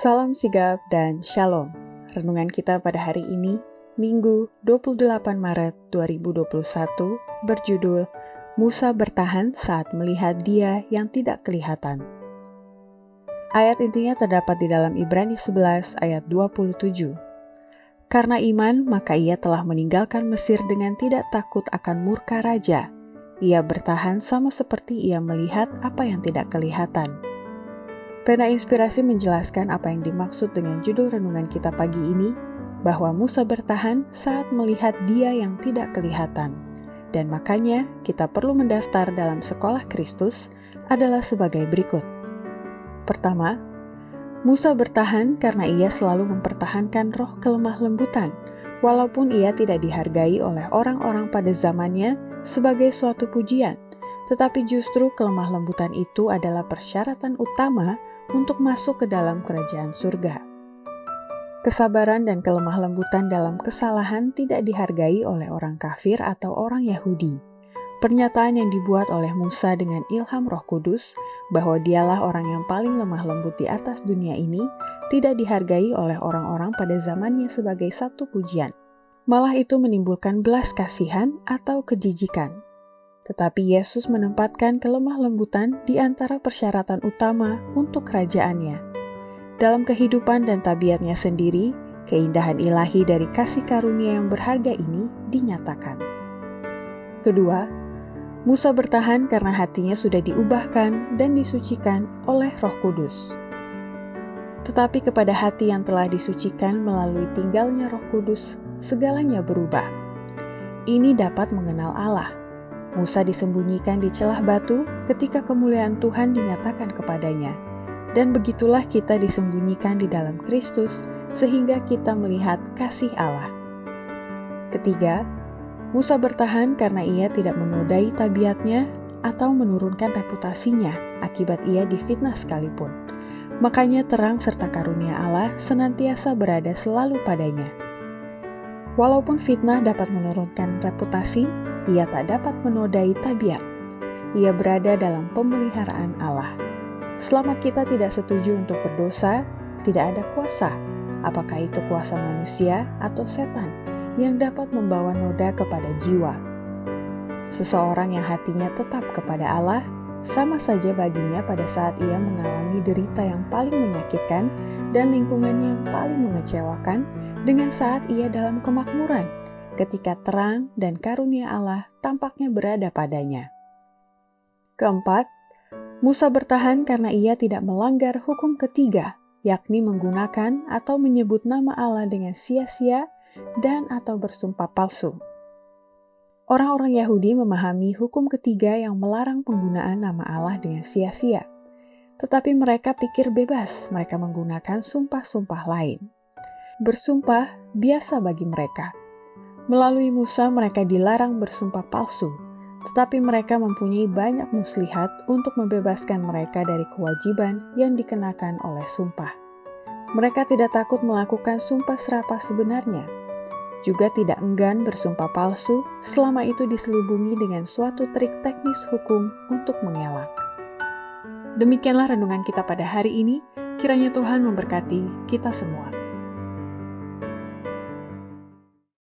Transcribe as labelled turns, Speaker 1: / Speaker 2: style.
Speaker 1: Salam sigap dan shalom. Renungan kita pada hari ini, Minggu 28 Maret 2021, berjudul Musa bertahan saat melihat Dia yang tidak kelihatan. Ayat intinya terdapat di dalam Ibrani 11 ayat 27. Karena iman, maka ia telah meninggalkan Mesir dengan tidak takut akan murka raja. Ia bertahan sama seperti ia melihat apa yang tidak kelihatan. Pena Inspirasi menjelaskan apa yang dimaksud dengan judul renungan kita pagi ini, bahwa Musa bertahan saat melihat Dia yang tidak kelihatan. Dan makanya kita perlu mendaftar dalam sekolah Kristus adalah sebagai berikut. Pertama, Musa bertahan karena ia selalu mempertahankan roh kelemah lembutan, walaupun ia tidak dihargai oleh orang-orang pada zamannya sebagai suatu pujian, tetapi justru kelemah lembutan itu adalah persyaratan utama untuk masuk ke dalam kerajaan surga. Kesabaran dan kelemah lembutan dalam kesalahan tidak dihargai oleh orang kafir atau orang Yahudi. Pernyataan yang dibuat oleh Musa dengan ilham Roh Kudus bahwa dialah orang yang paling lemah lembut di atas dunia ini tidak dihargai oleh orang-orang pada zamannya sebagai satu pujian. Malah itu menimbulkan belas kasihan atau kejijikan. Tetapi Yesus menempatkan kelemah lembutan di antara persyaratan utama untuk kerajaannya. Dalam kehidupan dan tabiatnya sendiri, keindahan ilahi dari kasih karunia yang berharga ini dinyatakan. Kedua, Musa bertahan karena hatinya sudah diubahkan dan disucikan oleh Roh Kudus. Tetapi kepada hati yang telah disucikan melalui tinggalnya Roh Kudus, segalanya berubah. Ini dapat mengenal Allah. Musa disembunyikan di celah batu ketika kemuliaan Tuhan dinyatakan kepadanya. Dan begitulah kita disembunyikan di dalam Kristus sehingga kita melihat kasih Allah. Ketiga, Musa bertahan karena ia tidak menodai tabiatnya atau menurunkan reputasinya akibat ia difitnah sekalipun. Makanya terang serta karunia Allah senantiasa berada selalu padanya. Walaupun fitnah dapat menurunkan reputasi, ia tak dapat menodai tabiat. Ia berada dalam pemeliharaan Allah. Selama kita tidak setuju untuk berdosa, tidak ada kuasa, apakah itu kuasa manusia atau setan, yang dapat membawa noda kepada jiwa. Seseorang yang hatinya tetap kepada Allah, sama saja baginya pada saat ia mengalami derita yang paling menyakitkan dan lingkungannya yang paling mengecewakan, dengan saat ia dalam kemakmuran, ketika terang dan karunia Allah tampaknya berada padanya. Keempat, Musa bertahan karena ia tidak melanggar hukum ketiga, yakni menggunakan atau menyebut nama Allah dengan sia-sia dan atau bersumpah palsu. Orang-orang Yahudi memahami hukum ketiga yang melarang penggunaan nama Allah dengan sia-sia, tetapi mereka pikir bebas mereka menggunakan sumpah-sumpah lain. Bersumpah biasa bagi mereka. Melalui Musa mereka dilarang bersumpah palsu, tetapi mereka mempunyai banyak muslihat untuk membebaskan mereka dari kewajiban yang dikenakan oleh sumpah. Mereka tidak takut melakukan sumpah serapah sebenarnya, juga tidak enggan bersumpah palsu selama itu diselubungi dengan suatu trik teknis hukum untuk mengelak. Demikianlah renungan kita pada hari ini, kiranya Tuhan memberkati kita semua.